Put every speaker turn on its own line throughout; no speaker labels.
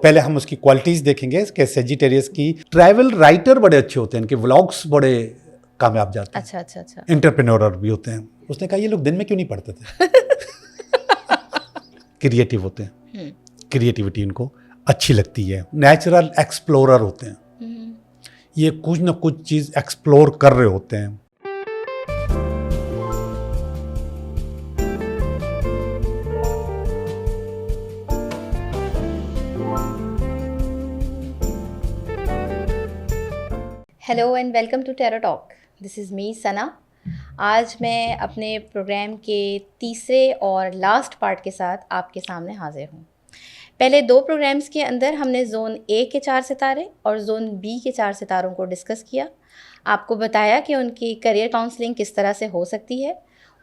पहले हम उसकी क्वालिटीज देखेंगे कि सेजिटेरियस की ट्रैवल राइटर बड़े अच्छे होते हैं, इनके व्लॉग्स बड़े कामयाब जाते हैं।
अच्छा अच्छा अच्छा।
एंटरप्रेन्योर भी होते हैं। उसने कहा ये लोग दिन में क्यों नहीं पढ़ते थे। क्रिएटिव होते हैं, क्रिएटिविटी इनको अच्छी लगती है, नेचुरल एक्सप्लोरर होते हैं, ये कुछ ना कुछ चीज एक्सप्लोर कर रहे होते हैं।
Hello and welcome to tarot talk. This is me Sana. आज मैं अपने प्रोग्राम के तीसरे और लास्ट पार्ट के साथ आपके सामने हाजिर हूँ। पहले दो प्रोग्राम्स के अंदर हमने जोन ए के 4 सितारे और जोन बी के 4 सितारों को डिस्कस किया। आपको बताया कि उनकी करियर काउंसलिंग किस तरह से हो सकती है,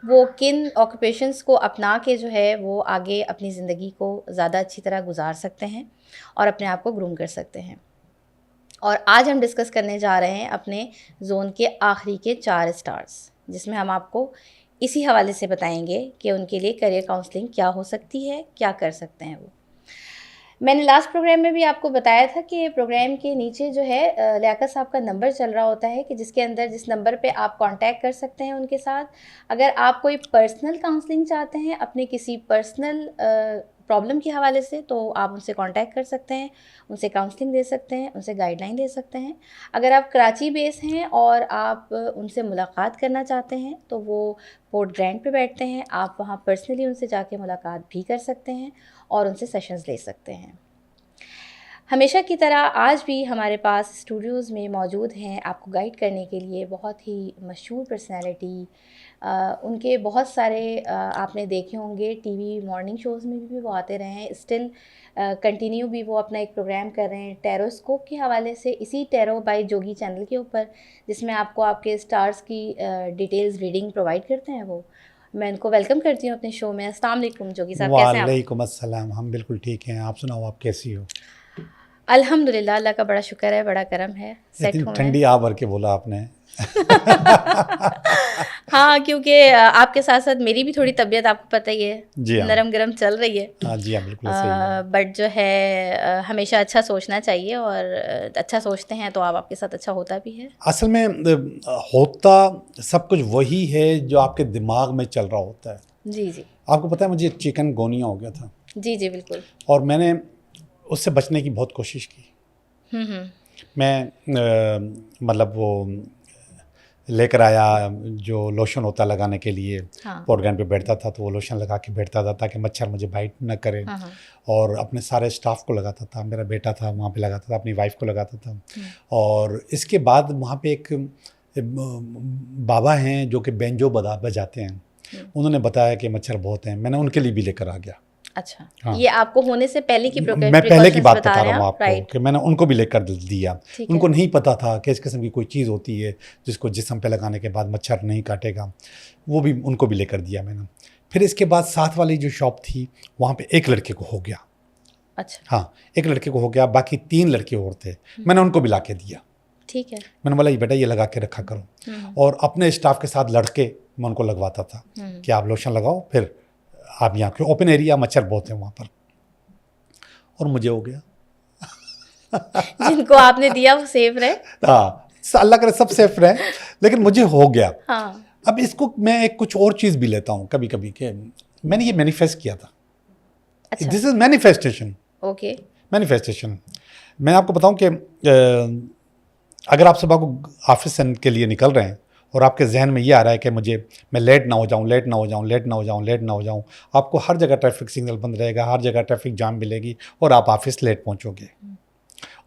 वो किन ऑक्यूपेशंस को अपना के जो है वो आगे अपनी ज़िंदगी को ज़्यादा अच्छी तरह गुजार सकते हैं और अपने आप को ग्रूम कर सकते हैं। और आज हम डिस्कस करने जा रहे हैं अपने जोन के आखिरी के 4 स्टार्स, जिसमें हम आपको इसी हवाले से बताएंगे कि उनके लिए करियर काउंसलिंग क्या हो सकती है, क्या कर सकते हैं वो। मैंने लास्ट प्रोग्राम में भी आपको बताया था कि प्रोग्राम के नीचे जो है लियाकत साहब का नंबर चल रहा होता है कि जिसके अंदर जिस नंबर पे आप कांटेक्ट कर सकते हैं उनके साथ। अगर आप कोई पर्सनल काउंसलिंग चाहते हैं अपने किसी पर्सनल प्रॉब्लम के हवाले से, तो आप उनसे कांटेक्ट कर सकते हैं, उनसे काउंसलिंग दे सकते हैं, उनसे गाइडलाइन दे सकते हैं। अगर आप कराची बेस हैं और आप उनसे मुलाकात करना चाहते हैं तो वो पोर्ट ग्रैंड पे बैठते हैं, आप वहाँ पर्सनली उनसे जाके मुलाकात भी कर सकते हैं और उनसे सेशंस ले सकते हैं। हमेशा की तरह आज भी हमारे पास स्टूडियोज़ में मौजूद हैं आपको गाइड करने के लिए बहुत ही मशहूर पर्सनैलिटी। उनके बहुत सारे आपने देखे होंगे टीवी मॉर्निंग शोज़ में भी वो आते रहे हैं, स्टिल कंटिन्यू भी वो अपना एक प्रोग्राम कर रहे हैं टेरोस्कोप के हवाले से, इसी टेरो बाय जोगी चैनल के ऊपर, जिसमें आपको आपके स्टार्स की डिटेल्स रीडिंग प्रोवाइड करते हैं। वो मैं इनको वेलकम करती हूँ अपने शो में। अस्सलाम वालेकुम जोगी साहब, कैसे हैं आप?
वालेकुम अस्सलाम, हम बिल्कुल ठीक हैं। आप सुनाओ, आप कैसी हो?
अल्हम्दुलिल्लाह, अल्लाह का बड़ा शुक्र है, बड़ा करम है, सेट हूँ मैं।
ठंडी आ भर के बोला आपने।
हाँ, क्योंकि आपके साथ साथ मेरी भी थोड़ी तबीयत आपको पता ही है,
जी हाँ।
नरम गरम चल रही है।
हाँ जी हाँ, बिल्कुल सही है।
बट जो है हमेशा अच्छा सोचना चाहिए और अच्छा सोचते हैं तो आपके साथ अच्छा होता भी है।
असल में होता सब कुछ वही है जो आपके दिमाग में चल रहा होता है।
जी जी
आपको पता है मुझे चिकन गोनिया हो गया था।
जी जी बिल्कुल।
और मैंने उससे बचने की बहुत कोशिश की। मैं मतलब वो लेकर आया जो लोशन होता है लगाने के लिए।
हाँ।
पोर्टग्रैंड पे बैठता था तो वो लोशन लगा के बैठता था ताकि मच्छर मुझे बाइट न करे।
हाँ।
और अपने सारे स्टाफ को लगाता था, मेरा बेटा था वहाँ पे लगाता था, अपनी वाइफ को लगाता था। और इसके बाद वहाँ पे एक बाबा हैं जो कि बेंजो बजाते हैं, उन्होंने बताया कि मच्छर बहुत हैं, मैंने उनके लिए भी लेकर आ गया।
अच्छा।
हाँ।
ये आपको होने से पहले की
मैं पहले की बात बता रहा हूँ
आपको
कि मैंने उनको भी लेकर दिया। उनको नहीं पता था कि इस किस्म की कोई चीज़ होती है जिसको जिस्म पे लगाने के बाद मच्छर नहीं काटेगा, वो भी उनको भी लेकर दिया मैंने। फिर इसके बाद साथ वाली जो शॉप थी वहाँ पे एक लड़के को हो गया।
अच्छा।
हाँ, एक लड़के को हो गया, बाकी 3 लड़के और थे, मैंने उनको भी ला के दिया।
ठीक है।
मैंने बोला ये बेटा ये लगा के रखा करो। और अपने स्टाफ के साथ लड़के मैं उनको लगवाता था कि आप लोशन लगाओ, फिर आप यहाँ के ओपन एरिया, मच्छर बहुत है वहाँ पर। और मुझे हो गया।
जिनको आपने दिया वो सेफ रहे।
हाँ, अल्लाह करे सब सेफ रहे, लेकिन मुझे हो गया।
हाँ।
अब इसको मैं एक कुछ और चीज़ भी लेता हूँ कभी कभी के, मैंने ये मैनिफेस्ट किया था।
अच्छा।
This is manifestation.
Okay.
Manifestation. मैं आपको बताऊँ कि अगर आप सुबह को ऑफिस के लिए निकल रहे हैं और आपके जहन में ये आ रहा है कि मैं लेट ना हो जाऊँ, लेट ना हो जाऊँ, लेट ना हो जाऊँ, लेट ना हो जाऊँ, आपको हर जगह ट्रैफिक सिग्नल बंद रहेगा, हर जगह ट्रैफिक जाम मिलेगी और आप ऑफिस लेट पहुँचोगे।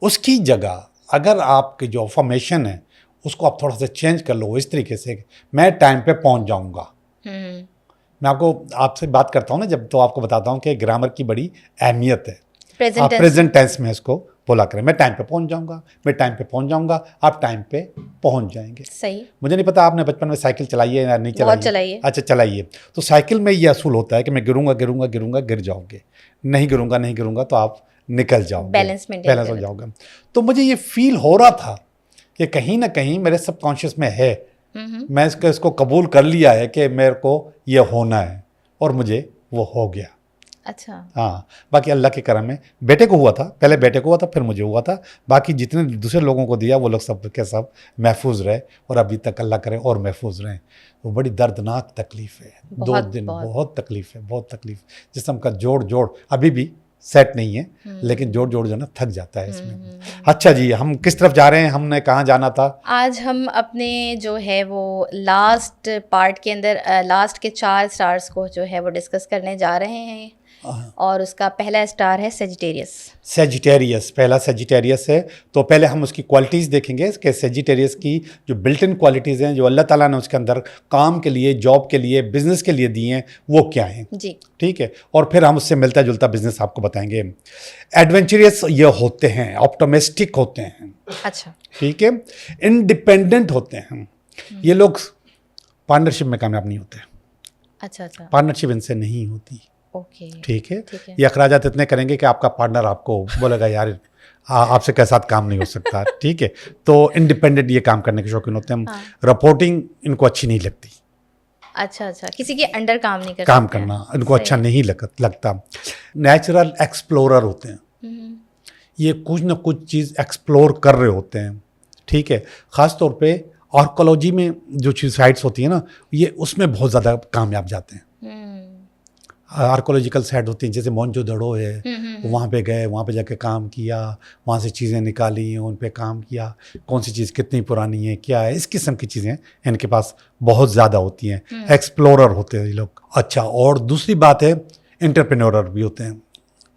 उसकी जगह अगर आपकी जो फॉर्मेशन है उसको आप थोड़ा सा चेंज कर लो इस तरीके से, मैं टाइम पे पहुँच जाऊँगा। मैं आपसे बात करता हूँ ना जब, तो आपको बताता हूँ कि ग्रामर की बड़ी अहमियत है। आप प्रेजेंट टेंस में इसको बोला करें, मैं टाइम पे पहुंच जाऊंगा, मैं टाइम पे पहुंच जाऊंगा, आप टाइम पे पहुंच जाएंगे।
सही। मुझे
मुझे नहीं पता आपने बचपन में साइकिल चलाई है या नहीं चलाई?
बहुत चलाई है।
अच्छा, चलाइए। तो साइकिल में ये असूल होता है कि मैं गिरूंगा गिरूंगा गिरूंगा, गिर जाओगे, नहीं गिरूंगा नहीं गिरूंगा तो आप निकल जाओगे, बैलेंस हो जाओगे। तो मुझे ये फील हो रहा था कि कहीं ना कहीं मेरे सबकॉन्शियस में है, मैं इसको कबूल कर लिया है कि मेरे को ये होना है, और मुझे वो हो गया।
अच्छा।
हाँ, बाकी अल्लाह के करम में बेटे को हुआ था, पहले बेटे को हुआ था, फिर मुझे हुआ था। बाकी जितने दूसरे लोगों को दिया वो लोग सब के सब महफूज रहे, और अभी तक अल्लाह करे और महफूज रहें। वो बड़ी दर्दनाक तकलीफ़ है, 2 दिन बहुत तकलीफ़ है, बहुत तकलीफ़। जिस्म का जोड़ अभी भी सेट नहीं है, लेकिन जोड़ जो ना थक जाता है इसमें। अच्छा जी, हम किस तरफ जा रहे हैं, हमने कहाँ जाना था?
आज हम अपने जो है वो लास्ट पार्ट के अंदर लास्ट के 4 स्टार्स को जो है वो डिस्कस करने जा रहे हैं, और उसका पहला स्टार है सेजिटेरियस।
सेजिटेरियस, पहला सेजिटेरियस है। तो पहले हम उसकी क्वालिटीज़ देखेंगे कि सेजिटेरियस की जो बिल्ट इन क्वालिटीज़ हैं, जो अल्लाह ताला ने उसके अंदर काम के लिए, जॉब के लिए, बिजनेस के लिए दी हैं, वो क्या हैं
जी।
ठीक है, और फिर हम उससे मिलता जुलता बिजनेस आपको बताएंगे। एडवेंचरियस ये होते हैं, ऑप्टोमिस्टिक होते हैं,
अच्छा,
ठीक है, इंडिपेंडेंट होते हैं। ये लोग पार्टनरशिप में कामयाब नहीं होते,
अच्छा अच्छा,
पार्टनरशिप इनसे नहीं होती,
ओके,
ठीक है।
ठीक है।
ये अखराजात इतने करेंगे कि आपका पार्टनर आपको बोलेगा यार आपसे के साथ काम नहीं हो सकता, ठीक है। तो इंडिपेंडेंट ये काम करने के शौकीन होते हैं।
हाँ।
रिपोर्टिंग इनको अच्छी नहीं लगती,
अच्छा अच्छा, किसी के अंडर काम नहीं कर
काम
सकते हैं।
करना इनको अच्छा नहीं लगता। नेचुरल एक्सप्लोरर होते हैं,
हम्म,
ये कुछ ना कुछ चीज़ एक्सप्लोर कर रहे होते हैं, ठीक है। ख़ास तौर पे आर्कोलॉजी में जो चीज़ साइट्स होती है ना, ये उसमें बहुत ज़्यादा कामयाब जाते हैं। आर्कोलॉजिकल साइट होती हैं, जैसे मोहनजोदड़ो है, वहाँ पे गए, वहाँ पे जाके काम किया, वहाँ से चीज़ें निकाली, उन पे काम किया, कौन सी चीज़ कितनी पुरानी है, क्या है, इस किस्म की चीज़ें इनके पास बहुत ज़्यादा होती हैं। एक्सप्लोरर होते हैं ये लोग। अच्छा, और दूसरी बात है एंटरप्रेन्योरर भी होते हैं,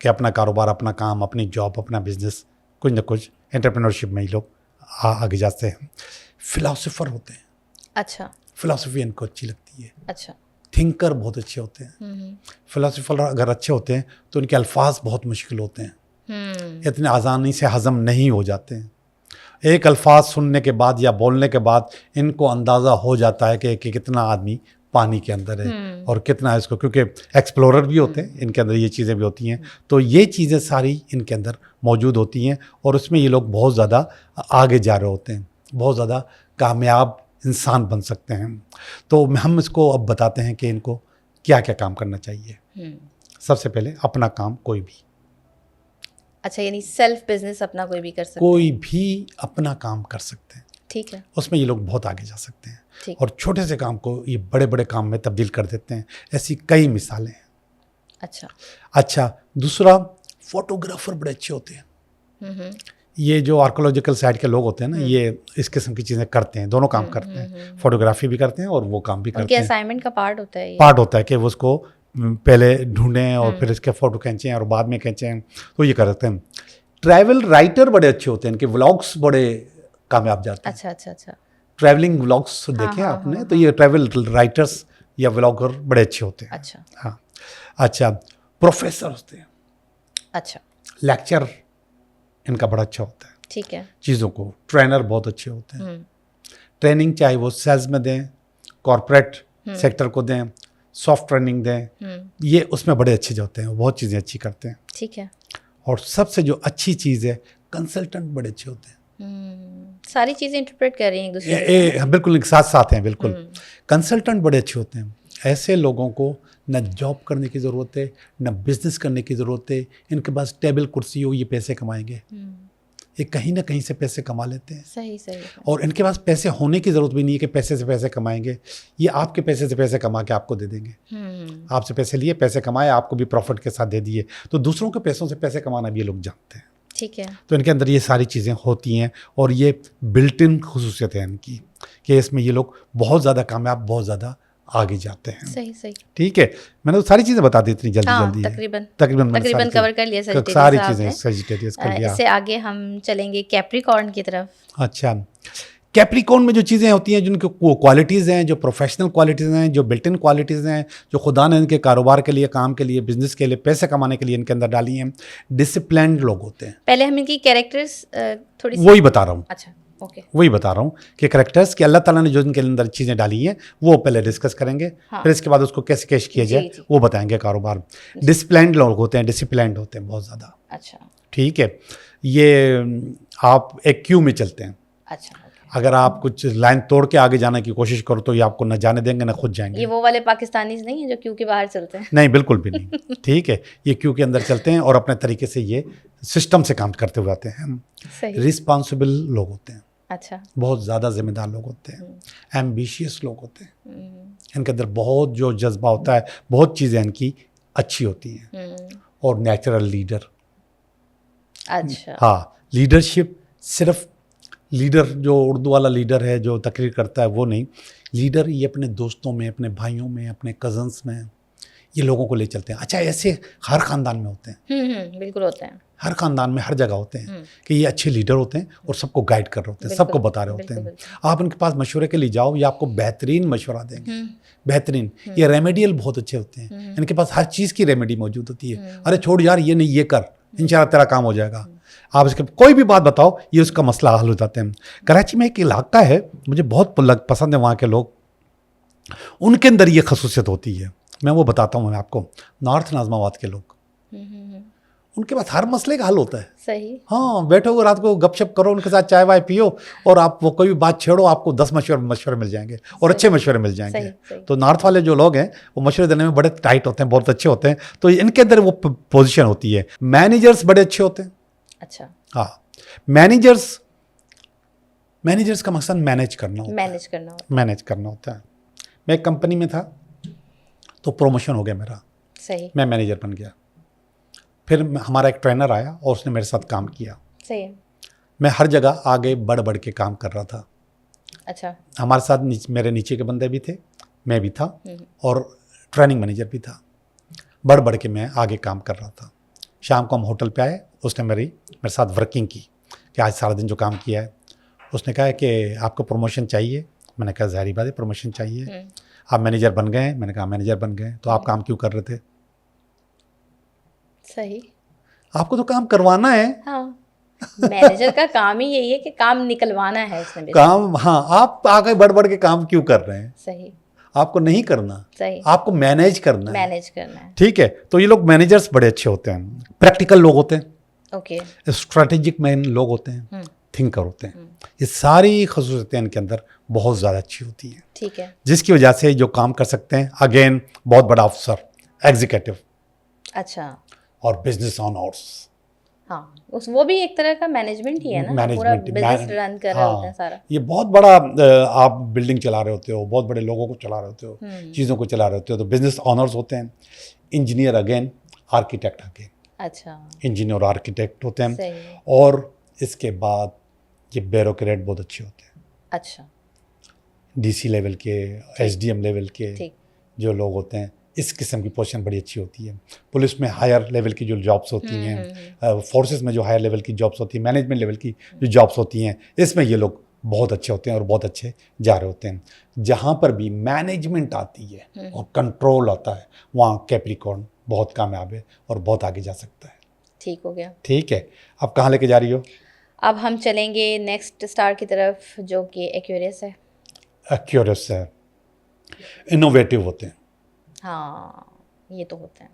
कि अपना कारोबार, अपना काम, अपनी जॉब, अपना बिजनेस, कुछ ना कुछ एंटरप्रेन्योरशिप में ही लोग आगे जाते हैं। फिलोसोफर होते हैं,
अच्छा
फिलोसफी इनको अच्छी लगती है।
अच्छा,
थिंकर बहुत अच्छे होते हैं। फिलोसोफर अगर अच्छे होते हैं तो उनके अल्फाज बहुत मुश्किल होते हैं, इतने आसानी से हज़म नहीं हो जाते हैं। एक अल्फाज सुनने के बाद या बोलने के बाद इनको अंदाज़ा हो जाता है कि कितना आदमी पानी के अंदर है और कितना है इसको, क्योंकि एक्सप्लोरर भी होते हैं, इनके अंदर ये चीज़ें भी होती हैं। तो ये चीज़ें सारी इनके अंदर मौजूद होती हैं, और उसमें ये लोग बहुत ज़्यादा आगे जा रहे होते हैं, बहुत ज़्यादा कामयाब इंसान बन सकते हैं। तो हम इसको अब बताते हैं कि इनको क्या क्या काम करना चाहिए। सबसे पहले अपना काम कोई भी,
अच्छा, यानी सेल्फ बिजनेस अपना कोई भी कर सकता
कोई भी अपना काम कर सकते हैं,
ठीक है,
उसमें ये लोग बहुत आगे जा सकते हैं,
ठीक।
और छोटे से काम को ये बड़े बड़े काम में तब्दील कर देते हैं। ऐसी कई मिसालें हैं। अच्छा, दूसरा फोटोग्राफर बड़े अच्छे होते हैं। ये जो आर्कोलॉजिकल साइट के लोग होते हैं ना, ये इस किस्म की चीज़ें करते हैं, दोनों काम करते हैं, फोटोग्राफी भी करते हैं और वो काम भी करते हैं।
असाइनमेंट का पार्ट होता है ये।
पार्ट होता है कि वो उसको पहले ढूंढें और फिर इसके फ़ोटो खींचें और बाद में खींचें, तो ये करते हैं। ट्रैवल राइटर बड़े अच्छे होते हैं, इनके व्लॉग्स बड़े कामयाब जाते हैं।
अच्छा अच्छा अच्छा,
ट्रैवलिंग व्लॉग्स देखे आपने, तो ये ट्रैवल राइटर्स या व्लॉगर बड़े अच्छे होते हैं।
अच्छा
हाँ, अच्छा, प्रोफेसर होते हैं,
अच्छा,
लेक्चर इनका बड़ा अच्छा होता है,
ठीक है।
चीज़ों को। ट्रेनर बहुत अच्छे होते हैं, ट्रेनिंग चाहे वो सेल्स में दें, कॉरपोरेट सेक्टर को दें, सॉफ्ट ट्रेनिंग दें, ये उसमें बड़े अच्छे जो होते हैं, बहुत चीज़ें अच्छी करते हैं,
ठीक है।
और सबसे जो अच्छी चीज़ है, कंसल्टेंट बड़े अच्छे होते हैं।
सारी चीज़ें इंटरप्रेट कर रही हैं एक दूसरे
हाँ, बिल्कुल एक साथ साथ हैं, बिल्कुल। कंसल्टेंट बड़े अच्छे होते हैं। ऐसे लोगों को न जॉब करने की ज़रूरत है, न बिजनेस करने की ज़रूरत है, इनके पास टेबल कुर्सी हो, ये पैसे कमाएंगे, ये कहीं ना कहीं से पैसे कमा लेते हैं।
सही सही।
और इनके पास पैसे होने की ज़रूरत भी नहीं है कि पैसे से पैसे कमाएंगे, ये आपके पैसे से पैसे कमा के आपको दे देंगे। आपसे पैसे लिए, पैसे कमाए, आपको भी प्रॉफिट के साथ दे दिए। तो दूसरों के पैसों से पैसे कमाना भी ये लोग जानते हैं,
ठीक है।
तो इनके अंदर ये सारी चीज़ें होती हैं, और ये बिल्ट इन खुसूसियत है इनकी, कि इसमें ये लोग बहुत ज़्यादा कामयाब, बहुत ज़्यादा आगे जाते हैं।
सही सही,
ठीक है। मैंने तो सारी चीज़ें बता दी इतनी जल्दी जल्दी,
तकरीबन
तकरीबन
कवर कर लिया
सारी चीज़ें सजिटेरियस कर लिया।
इससे आगे हम चलेंगे कैप्रिकॉर्न की तरफ।
अच्छा, कैप्रिकॉर्न में जो चीज़ें होती हैं, जिनकी क्वालिटीज़ हैं, जो प्रोफेशनल क्वालिटीज़ हैं, जो बिल्ट इन क्वालिटीज़ हैं, जो खुदा ने इनके कारोबार के लिए, काम के लिए, बिजनेस के लिए, पैसे कमाने के लिए इनके अंदर डाली हैं। डिसिप्लिन्ड लोग होते हैं।
पहले हम इनकी कैरेक्टर्स थोड़ी
वही बता रहा हूँ।
अच्छा, ओके,
वही बता रहा हूँ कि कैरेक्टर्स कि अल्लाह ताला ने जो इनके अंदर चीज़ें डाली हैं, वो पहले डिस्कस करेंगे।
हाँ।
फिर इसके बाद उसको कैसे कैश किया जाए, वो बताएंगे कारोबार। डिसिप्लिन्ड लोग होते हैं, डिसिप्लिन्ड होते हैं बहुत ज़्यादा।
अच्छा,
ठीक है। ये आप एक क्यू में चलते हैं।
अच्छा,
अगर आप कुछ लाइन तोड़ के आगे जाने की कोशिश करो तो ये आपको न जाने देंगे न खुद जाएंगे।
ये वो वाले पाकिस्तानीज नहीं है जो क्यू के बाहर चलते हैं?
नहीं, बिल्कुल भी नहीं। ठीक है, ये क्यू के अंदर चलते हैं और अपने तरीके से ये सिस्टम से काम करते हुए आते हैं।
सही।
रिस्पॉन्सिबल लोग होते हैं,
अच्छा।
बहुत ज़्यादा जिम्मेदार लोग होते हैं, एम्बिशियस लोग होते हैं, इनके अंदर बहुत जो जज्बा होता है, बहुत चीज़ें इनकी अच्छी होती हैं, और नेचुरल लीडर।
अच्छा।
हाँ, लीडरशिप सिर्फ लीडर जो उर्दू वाला लीडर है जो तकरीर करता है वो नहीं, लीडर ये अपने दोस्तों में, अपने भाइयों में, अपने कज़न्स में ये लोगों को ले चलते हैं। अच्छा, ऐसे हर ख़ानदान में होते हैं।
बिल्कुल होते हैं।
हर ख़ानदान में हर जगह होते हैं कि ये अच्छे लीडर होते हैं और सबको गाइड कर रहे होते हैं, सबको बता रहे होते हैं। आप उनके पास मशवरे के लिए जाओ, ये आपको बेहतरीन मशवरा देंगे, बेहतरीन। ये रेमेडियल बहुत अच्छे होते हैं, इनके पास हर चीज़ की रेमेडी मौजूद होती है। अरे छोड़ यार, ये नहीं, ये कर, इंशाल्लाह तेरा काम हो जाएगा। आप इसके कोई भी बात बताओ, ये उसका मसला हल हो जाते हैं। कराची में एक इलाका है, मुझे बहुत पसंद है वहाँ के लोग, उनके अंदर ये खसूसियत होती है। मैं वो बताता हूँ मैं आपको। नॉर्थ नाज़माबाद के लोग, उनके पास हर मसले का हल होता है।
सही।
हाँ, बैठो रात को गपशप करो, उनके साथ चाय वाय पियो और आप वो कोई भी बात छेड़ो, आपको 10 मशवरे मिल जाएंगे और अच्छे मशवरे मिल जाएंगे।
सही।
तो नॉर्थ वाले जो लोग हैं वो मशवरे देने में बड़े टाइट होते हैं, बहुत अच्छे होते हैं। तो इनके अंदर वो पोजीशन होती है। मैनेजर्स बड़े अच्छे होते हैं।
अच्छा।
हाँ, मैनेजर्स का मकसद मैनेज करना होता है। मैनेज करना होता है। मैं एक कंपनी में था तो प्रमोशन हो गया मेरा।
सही।
मैं मैनेजर बन गया। फिर हमारा एक ट्रेनर आया और उसने मेरे साथ काम किया।
सही।
मैं हर जगह आगे बढ़ के काम कर रहा था।
अच्छा।
हमारे साथ मेरे नीचे के बंदे भी थे, मैं भी था और ट्रेनिंग मैनेजर भी था। बढ़ के मैं आगे काम कर रहा था। शाम को हम होटल पे आए, उसने मेरे साथ वर्किंग की कि आज सारा दिन जो काम किया है। उसने कहा कि आपको प्रमोशन चाहिए। मैंने कहा ज़ाहिर बात है प्रमोशन चाहिए। आप मैनेजर बन गए? मैंने कहा मैनेजर बन गए। तो आप काम क्यों कर रहे थे?
सही।
आपको तो काम करवाना है।
हाँ, मैनेजर का काम ही यही है कि काम निकलवाना है इसमें
काम। हाँ, आप आगे बढ़ के काम क्यों कर रहे हैं?
सही।
आपको नहीं करना।
सही।
आपको मैनेज करना है। ठीक है। तो ये लोग मैनेजर्स बड़े अच्छे होते हैं, प्रैक्टिकल लोग होते हैं,
ओके,
स्ट्रैटेजिक मैन लोग होते हैं, थिंकर होते हैं। ये सारी खसूसियतें इनके अंदर बहुत ज़्यादा अच्छी होती हैं।
ठीक है।
जिसकी वजह से जो काम कर सकते हैं, अगेन बहुत बड़ा अफसर, एग्जीक्यूटिव।
अच्छा।
और बिजनेस ऑनर्स।
हाँ, वो भी एक तरह का मैनेजमेंट ही है ना, पूरा बिजनेस रन कर रहे होते हैं सारा।
ये बहुत बड़ा आप बिल्डिंग चला रहे होते हो, बहुत बड़े लोगों को चला रहे होते हो, चीज़ों को चला रहे होते हो। तो बिजनेस ऑनर्स होते हैं। Engineer again, architect again. अच्छा। इंजीनियर और आर्किटेक्ट होते हैं। और इसके बाद ये ब्यूरोक्रेट बहुत अच्छे होते हैं। अच्छा। डीसी लेवल के, एसडीएम लेवल के जो लोग होते हैं, इस किस्म की पोजीशन बड़ी अच्छी होती है। पुलिस में हायर लेवल की जो जॉब्स होती हैं, फोर्सेस में जो हायर लेवल की जॉब्स होती हैं, मैनेजमेंट लेवल की जो जॉब्स होती हैं, इसमें ये लोग बहुत अच्छे होते हैं और बहुत अच्छे जा रहे होते हैं। जहाँ पर भी मैनेजमेंट आती है और कंट्रोल आता है, वहाँ कैप्रिकॉर्न बहुत कामयाब है और बहुत आगे जा सकता है।
ठीक हो गया।
ठीक है, अब कहाँ लेके जा रही हो?
अब हम चलेंगे नेक्स्ट स्टार की तरफ, जो कि एक्यूरियस है।
एक्यूरियस है, इनोवेटिव होते हैं।
हाँ, ये तो होते हैं।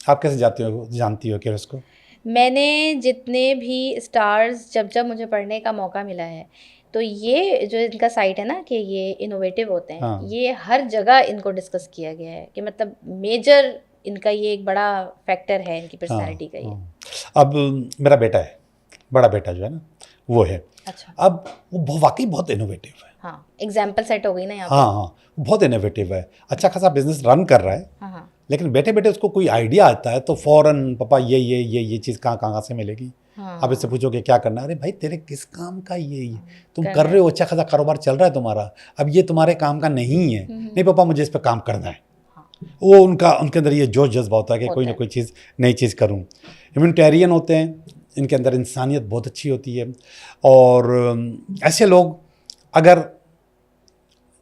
आप कैसे जानती हो एक्यूरियस को?
मैंने जितने भी स्टार्स, जब मुझे पढ़ने का मौका मिला है, तो ये जो इनका साइट है ना कि ये इनोवेटिव होते हैं। हाँ। ये हर जगह इनको डिस्कस किया गया है कि मतलब मेजर इनका ये एक बड़ा फैक्टर है इनकी पर्सनैलिटी का। ये
अब मेरा बेटा है, बड़ा बेटा जो है ना वो है। अच्छा। अब वो वाकई बहुत इनोवेटिव है। हाँ,
एग्जाम्पल सेट हो गई ना यहाँ पे।
हाँ, बहुत इनोवेटिव है, अच्छा खासा बिजनेस रन कर रहा है। हाँ। लेकिन बैठे उसको कोई आइडिया आता है तो फौरन पापा ये चीज़ कहाँ से मिलेगी। हाँ। अब इससे पूछो कि क्या करना है? अरे भाई तेरे किस काम का ये तुम कर रहे हो, अच्छा खासा कारोबार चल रहा है तुम्हारा, अब ये तुम्हारे काम का नहीं है। नहीं पापा, मुझे इस पर काम करना है। वो उनके अंदर ये जोश जज्बा होता है कि कोई ना कोई चीज़, नई चीज़ करूँ। ह्यूमैनिटेरियन होते हैं, इनके अंदर इंसानियत बहुत अच्छी होती है। और ऐसे लोग अगर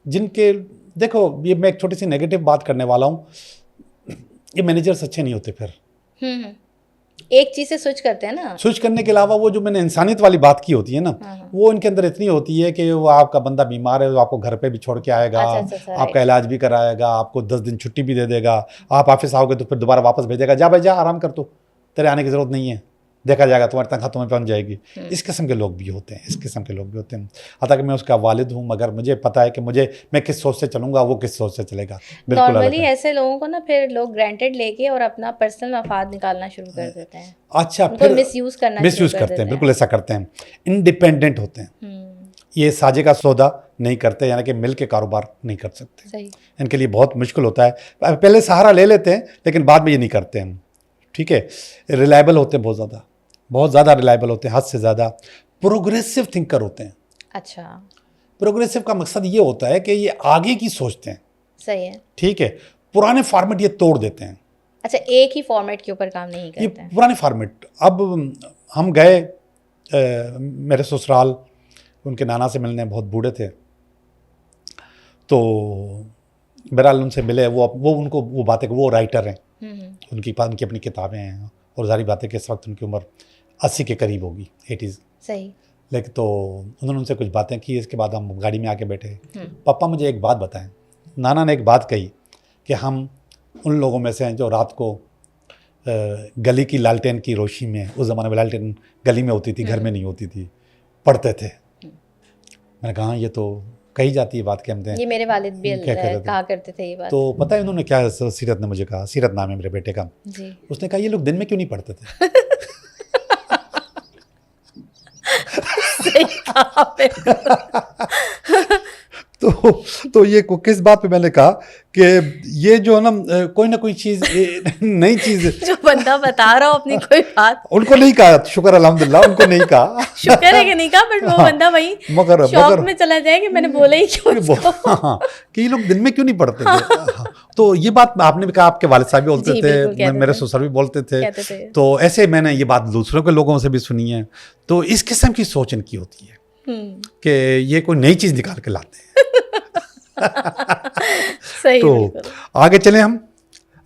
जिनके, देखो ये मैं एक छोटी सी नेगेटिव बात करने वाला हूँ, ये मैनेजर्स अच्छे नहीं होते फिर।
एक चीज़ से स्विच करते हैं ना। स्विच
करने के अलावा वो जो मैंने इंसानियत वाली बात की होती है ना, वो इनके अंदर इतनी होती है कि वो आपका बंदा बीमार है तो आपको घर पे भी छोड़ के आएगा। अच्छा, आपका इलाज भी कराएगा, आपको 10 दिन छुट्टी भी दे देगा। आप ऑफिस आओगे तो फिर दोबारा वापस भेजेगा, जा भाई जा आराम कर, तो तेरे आने की ज़रूरत नहीं है, देखा जाएगा, तुम्हारी तनख्वाह तुम्हें पहुंच जाएगी। इस किस्म के लोग भी होते हैं, इस किस्म के लोग भी होते हैं। हालांकि मैं उसका वालिद हूँ, मगर मुझे पता है कि मैं किस सोच से चलूंगा, वो किस सोच से चलेगा, बिल्कुल अलग
नॉर्मली
है।
ऐसे लोगों को ना फिर लोग ग्रांटेड लेके और अपना पर्सनल मफाद निकालना शुरू कर देते हैं,
अच्छा,
उनको
फिर
मिसयूज करना
मिसयूज
शुरू कर
करते हैं,
देते
बिल्कुल ऐसा करते हैं। इंडिपेंडेंट होते हैं, ये साझे का सौदा नहीं करते, यानी कि मिल के कारोबार नहीं कर सकते।
सही।
इनके लिए बहुत मुश्किल होता है, पहले सहारा ले लेते हैं लेकिन बाद में ये नहीं करते हैं। ठीक है, रिलायबल होते हैं, बहुत ज़्यादा रिलायबल होते हैं, हद से ज़्यादा। प्रोग्रेसिव थिंकर होते हैं।
अच्छा,
प्रोग्रेसिव का मकसद ये होता है कि ये आगे की सोचते हैं।
सही है।
ठीक है, पुराने फॉर्मेट ये तोड़ देते हैं।
अच्छा, एक ही फॉर्मेट के ऊपर काम नहीं
ये
करते हैं।
पुराने फॉर्मेट, अब हम गए मेरे ससुराल, उनके नाना से मिलने, बहुत बूढ़े थे, तो बहरहाल उनसे मिले। वो उनको वो बातें, वो राइटर हैं, उनकी अपनी किताबें हैं, और सारी बातें कि इस वक्त उनकी उम्र 80 के करीब होगी, 80s।
सही।
लेकिन तो उन्होंने उनसे कुछ बातें की। इसके बाद हम गाड़ी में आके बैठे। पापा मुझे एक बात बताएं। नाना ने एक बात कही कि हम उन लोगों में से हैं जो रात को गली की लालटेन की रोशनी में, उस ज़माने में लालटेन गली में होती थी, घर में नहीं होती थी, पढ़ते थे। मैंने कहा ये तो कही जाती है बात के, हम
ये मेरे वालिद भी
क्या कह रहे थे?
कहा करते थे ये बात।
तो पता है उन्होंने क्या, सीरत ने मुझे कहा, सीरत नाम है मेरे बेटे का
जी।
उसने कहा ये लोग दिन में क्यों नहीं पढ़ते थे?
सही कहा आपने।
तो ये किस बात पे मैंने कहा कि ये जो है ना कोई चीज़, नई चीज़
जो बंदा बता रहा हो अपनी कोई बात,
उनको नहीं कहा, शुक्र अल्हम्दुलिल्लाह उनको नहीं कहा।
शुक्र है कि नहीं कहा, बट वो बंदा वही शौक में चला जाए कि मैंने बोला ही क्यों इसको।
हाँ, कि ये लोग दिन में क्यों नहीं पढ़ते थे। हाँ, तो ये बात आपने भी कहा, आपके वालिद साहब भी बोलते
जी,
थे,
बिल्कुल कहते
मेरे
थे।
ससुर भी बोलते
कहते
थे।
थे।
तो ऐसे मैंने ये बात दूसरों के लोगों से भी सुनी है। तो इस किस्म की सोच इनकी होती है कि ये कोई नई चीज़ निकाल के लाते हैं।
सही।
तो
बिल्कुल।
आगे चलें हम।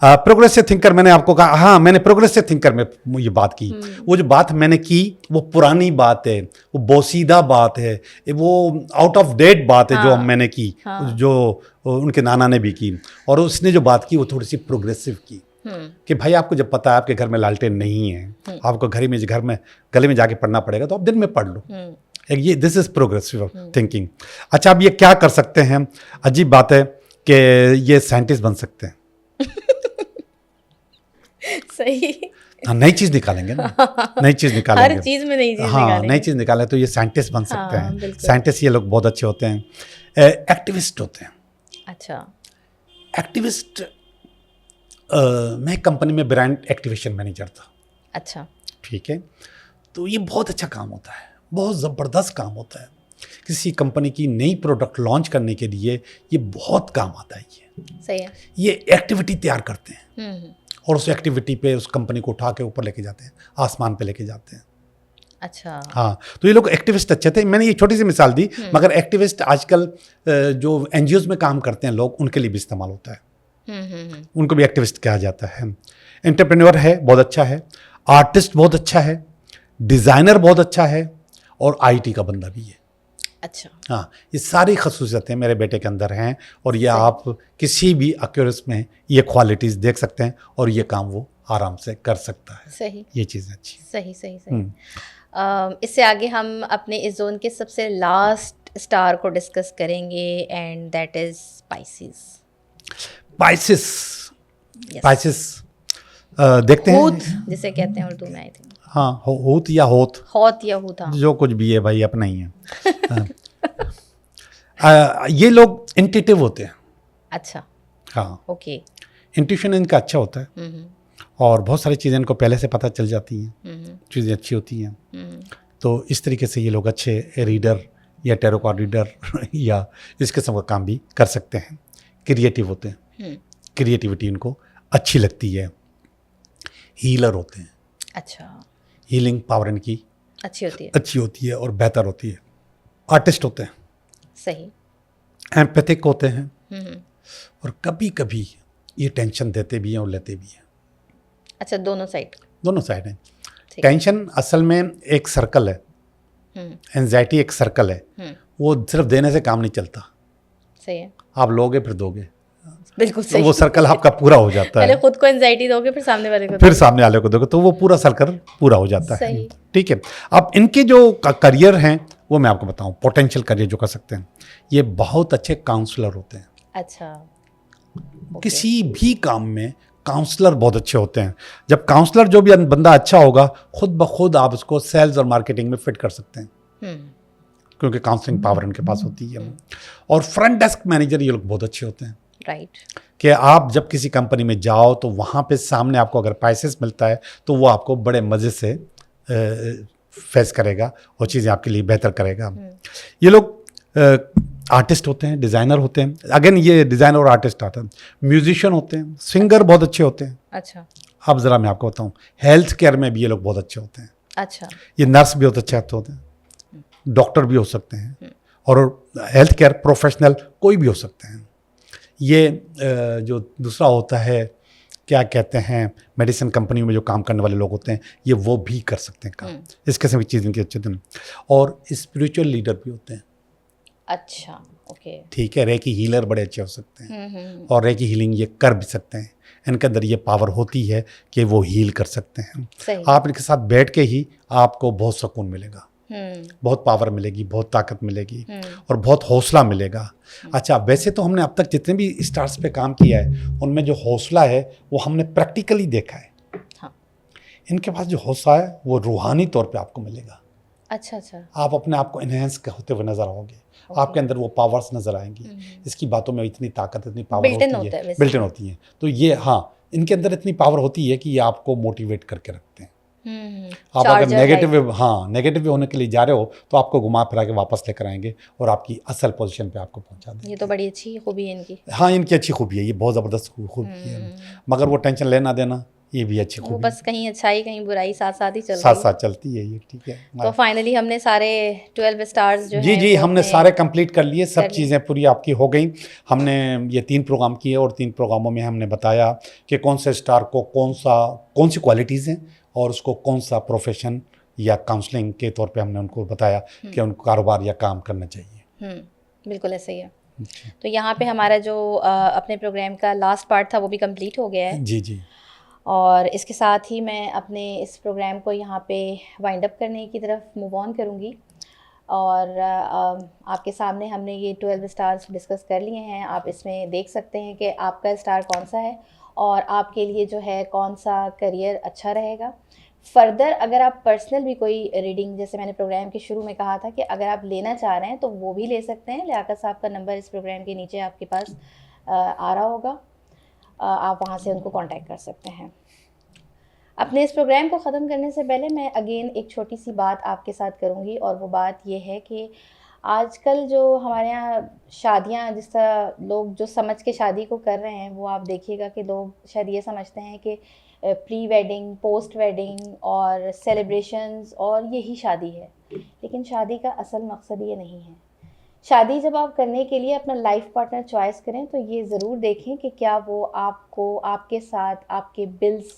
प्रोग्रेसिव थिंकर, मैंने आपको कहा, हाँ मैंने प्रोग्रेसिव थिंकर में ये बात की। वो जो बात मैंने की वो पुरानी बात है, वो बोसीदा बात है, वो आउट ऑफ डेट बात है जो मैंने की, जो उनके नाना ने भी की। और उसने जो बात की वो थोड़ी सी प्रोग्रेसिव की कि भाई आपको जब पता है आपके घर में लालटेन नहीं है, आपको घर में गले में जाके पढ़ना पड़ेगा, तो आप दिन में पढ़ लो। ये दिस इज प्रोग्रेसिव थिंकिंग। अच्छा, अब ये क्या कर सकते हैं? अजीब बात है कि ये साइंटिस्ट बन सकते हैं।
सही।
हाँ, नई चीज़ निकालेंगे ना, नई चीज़ निकालेंगे,
हर चीज़ में नई चीज़
हाँ
निकालेंगे।
नई चीज़ निकालें तो ये साइंटिस्ट बन सकते
हाँ,
हैं।
बिल्कुल।
साइंटिस्ट ये लोग बहुत अच्छे होते हैं। एक्टिविस्ट होते हैं।
अच्छा।
एक्टिविस्ट, मैं कंपनी में ब्रांड एक्टिवेशन मैनेजर था।
अच्छा।
ठीक है, तो ये बहुत अच्छा काम होता है, बहुत ज़बरदस्त काम होता है। किसी कंपनी की नई प्रोडक्ट लॉन्च करने के लिए ये बहुत काम आता है।
सही है।
ये एक्टिविटी तैयार करते हैं और उस एक्टिविटी पे उस कंपनी को उठा के ऊपर लेके जाते हैं, आसमान पे लेके जाते हैं।
अच्छा।
हाँ, तो ये लोग एक्टिविस्ट अच्छे थे। मैंने ये छोटी सी मिसाल दी, मगर एक्टिविस्ट आजकल जो एनजीओज में काम करते हैं लोग, उनके लिए भी इस्तेमाल होता है। उनको भी एक्टिविस्ट कहा जाता है। एंटरप्रेन्योर है, बहुत अच्छा है। आर्टिस्ट बहुत अच्छा है। डिज़ाइनर बहुत अच्छा है। और आईटी का बंदा भी है।
अच्छा।
हाँ, ये सारी खसूसियतें मेरे बेटे के अंदर हैं और ये आप किसी भी एक्यूरेस में ये क्वालिटीज़ देख सकते हैं और ये काम वो आराम से कर सकता है।
सही।
ये चीज़ अच्छी।
सही सही सही। इससे आगे हम अपने इस जोन के सबसे लास्ट स्टार को डिस्कस करेंगे and that is spices.
Spices देखते
हूत
हैं,
जिसे कहते हैं उर्दू में, आई थिंक।
हाँ, होत या होत,
होत या होता,
जो कुछ भी है भाई अपना ही है। ये लोग इंट्यूटिव होते हैं।
अच्छा।
हाँ,
ओके।
इंट्यूशन इनका अच्छा होता है और बहुत सारी चीज़ें इनको पहले से पता चल जाती हैं, चीज़ें अच्छी होती हैं। तो इस तरीके से ये लोग अच्छे रीडर या टैरो कार्ड रीडर या इस किस्म का काम भी कर सकते हैं। क्रिएटिव होते हैं, क्रिएटिविटी इनको अच्छी लगती है। हीलर होते हैं।
अच्छा।
हीलिंग पावर इनकी अच्छी होती है और बेहतर होती है। आर्टिस्ट होते हैं।
सही।
एम्पैथिक होते हैं और कभी कभी ये टेंशन देते भी हैं और लेते भी हैं।
अच्छा, दोनों साइड
हैं। टेंशन असल में एक सर्कल है, एंजाइटी एक सर्कल है, वो सिर्फ देने से काम नहीं चलता।
सही है।
आप लोगे फिर दोगे,
बिल्कुल
तो
सही।
वो सर्कल आपका पूरा हो जाता
पहले
है,
खुद को एंजाइटी दोगे फिर सामने वाले को
फिर
दोगे।
सामने वाले को दोगे तो वो पूरा सर्कल पूरा हो जाता है।
सही।
ठीक है। अब इनके जो करियर हैं वो मैं आपको बताऊं, पोटेंशियल करियर जो कर सकते हैं, ये बहुत अच्छे काउंसलर होते हैं।
अच्छा। ओके।
किसी भी काम में काउंसलर बहुत अच्छे होते हैं। जब काउंसलर जो भी बंदा अच्छा होगा, खुद ब खुद आप उसको सेल्स और मार्केटिंग में फिट कर सकते हैं, क्योंकि काउंसलिंग पावर उनके पास होती है। और फ्रंट डेस्क मैनेजर ये लोग बहुत अच्छे होते हैं,
राइट।
कि आप जब किसी कंपनी में जाओ तो वहाँ पे सामने आपको अगर पैसेस मिलता है तो वो आपको बड़े मज़े से फेस करेगा और चीज़ें आपके लिए बेहतर करेगा। ये लोग आर्टिस्ट होते हैं, डिज़ाइनर होते हैं। अगेन ये डिज़ाइनर और आर्टिस्ट आता है। म्यूजिशियन होते हैं, सिंगर बहुत अच्छे होते हैं।
अच्छा।
अब ज़रा मैं आपको बताऊँ, हेल्थ केयर में भी ये लोग बहुत अच्छे होते हैं।
अच्छा।
ये नर्स भी बहुत अच्छे होते हैं, डॉक्टर भी हो सकते हैं, और हेल्थ केयर प्रोफेशनल कोई भी हो सकते हैं। ये जो दूसरा होता है, क्या कहते हैं, मेडिसिन कंपनी में जो काम करने वाले लोग होते हैं, ये वो भी कर सकते हैं काम। इस किस्म की चीज़ इनकी अच्छे दिन। और स्पिरिचुअल लीडर भी होते हैं।
अच्छा। ओके।
ठीक है। रेकी हीलर बड़े अच्छे हो सकते हैं, और रेकी हीलिंग ये कर भी सकते हैं। इनके अंदर ये पावर होती है कि वो हील कर सकते हैं।
सही।
आप इनके साथ बैठ के ही आपको बहुत सुकून मिलेगा, बहुत पावर मिलेगी, बहुत ताकत मिलेगी, और बहुत हौसला मिलेगा। अच्छा, वैसे तो हमने अब तक जितने भी स्टार्स पे काम किया है उनमें जो हौसला है वो हमने प्रैक्टिकली देखा है।
हाँ।
इनके पास जो हौसला है वो रूहानी तौर पे आपको मिलेगा।
अच्छा अच्छा।
आप अपने आप को इन्हेंस होते हुए नजर आओगे, आपके अंदर वो पावर्स नजर आएंगी। इसकी बातों में इतनी ताकत, इतनी पावर
बिल्ट इन
होती
होता
है,
है
बिल्ट इन होती है। तो ये, हाँ, इनके अंदर इतनी पावर होती है कि ये आपको मोटिवेट करके रखते हैं। आप अगर नेगेटिव, हाँ, नेगेटिव होने के लिए जा रहे हो तो आपको घुमा फिरा के वापस लेकर आएंगे और आपकी असल पोजीशन पे आपको पहुंचा देंगे।
ये तो बड़ी अच्छी खूबी है इनकी।
हाँ, इनकी अच्छी खूबी है, ये बहुत ज़बरदस्त खूबी है। मगर वो टेंशन लेना देना, ये भी अच्छी
वो
खूबी
बस कहीं अच्छाई कहीं बुराई साथ साथ ही चल
साथ
रही है।
साथ चलती है ये। ठीक है।
तो फाइनली हमने सारे 12 स्टार्स जो
जी
हैं
जी,
वो
हमने
अपने
सारे कंप्लीट कर लिए, सब
कर लिए।
चीज़ें पूरी आपकी हो गई। हमने ये 3 प्रोग्राम किए और 3 प्रोग्रामों में हमने बताया कि कौन से स्टार को कौन सी क्वालिटीज़ हैं और उसको कौन सा प्रोफेशन या काउंसलिंग के तौर पे हमने उनको बताया कि उनको कारोबार या काम करना चाहिए।
बिल्कुल ऐसे ही है। तो यहाँ पे हमारा जो अपने प्रोग्राम का लास्ट पार्ट था वो भी कंप्लीट हो गया है।
जी जी।
और इसके साथ ही मैं अपने इस प्रोग्राम को यहाँ पे वाइंड अप करने की तरफ मूव ऑन करूँगी। और आपके सामने हमने ये 12 स्टार्स डिस्कस कर लिए हैं। आप इसमें देख सकते हैं कि आपका स्टार कौन सा है और आपके लिए जो है कौन सा करियर अच्छा रहेगा। फर्दर अगर आप पर्सनल भी कोई रीडिंग, जैसे मैंने प्रोग्राम के शुरू में कहा था कि अगर आप लेना चाह रहे हैं तो वो भी ले सकते हैं। लियाकत साहब का नंबर इस प्रोग्राम के नीचे आपके पास आ रहा होगा, आप वहाँ से उनको कांटेक्ट कर सकते हैं। अपने इस प्रोग्राम को ख़त्म करने से पहले मैं अगेन एक छोटी सी बात आपके साथ करूँगी, और वो बात ये है कि आजकल जो हमारे यहाँ शादियाँ, जिस तरह लोग जो समझ के शादी को कर रहे हैं, वो आप देखिएगा कि लोग शायद ये समझते हैं कि प्री वेडिंग, पोस्ट वेडिंग और सेलिब्रेशंस और यही शादी है। लेकिन शादी का असल मकसद ये नहीं है। शादी जब आप करने के लिए अपना लाइफ पार्टनर चॉइस करें तो ये ज़रूर देखें कि क्या वो आपको, आपके साथ, आपके बिल्स,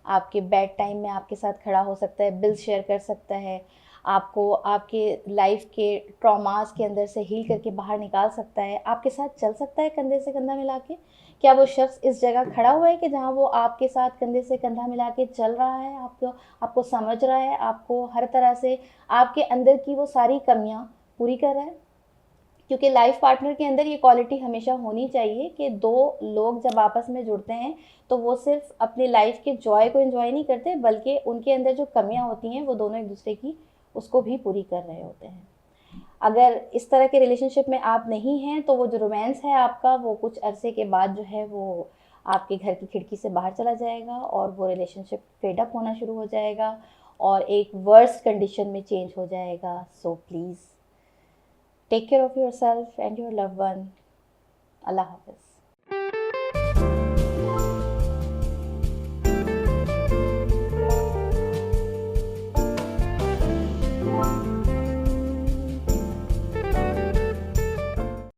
आपके बैड टाइम में आपके साथ खड़ा हो सकता है, बिल्स शेयर कर सकता है, आपको आपके लाइफ के ट्रॉमास के अंदर से हील करके बाहर निकाल सकता है, आपके साथ चल सकता है कंधे से कंधा मिला के। क्या वो शख्स इस जगह खड़ा हुआ है कि जहाँ वो आपके साथ कंधे से कंधा मिला के चल रहा है, आपको समझ रहा है, आपको हर तरह से आपके अंदर की वो सारी कमियाँ पूरी कर रहा है? क्योंकि लाइफ पार्टनर के अंदर ये क्वालिटी हमेशा होनी चाहिए कि दो लोग जब आपस में जुड़ते हैं तो वो सिर्फ अपनी लाइफ के जॉय को एंजॉय नहीं करते, बल्कि उनके अंदर जो कमियां होती हैं वो दोनों एक दूसरे की उसको भी पूरी कर रहे होते हैं। अगर इस तरह के रिलेशनशिप में आप नहीं हैं तो वो जो रोमांस है आपका, वो कुछ अरसे के बाद जो है वो आपके घर की खिड़की से बाहर चला जाएगा और वो रिलेशनशिप फेड अप होना शुरू हो जाएगा और एक वर्स कंडीशन में चेंज हो जाएगा। So please take care of yourself and your loved one. Allah Hafiz.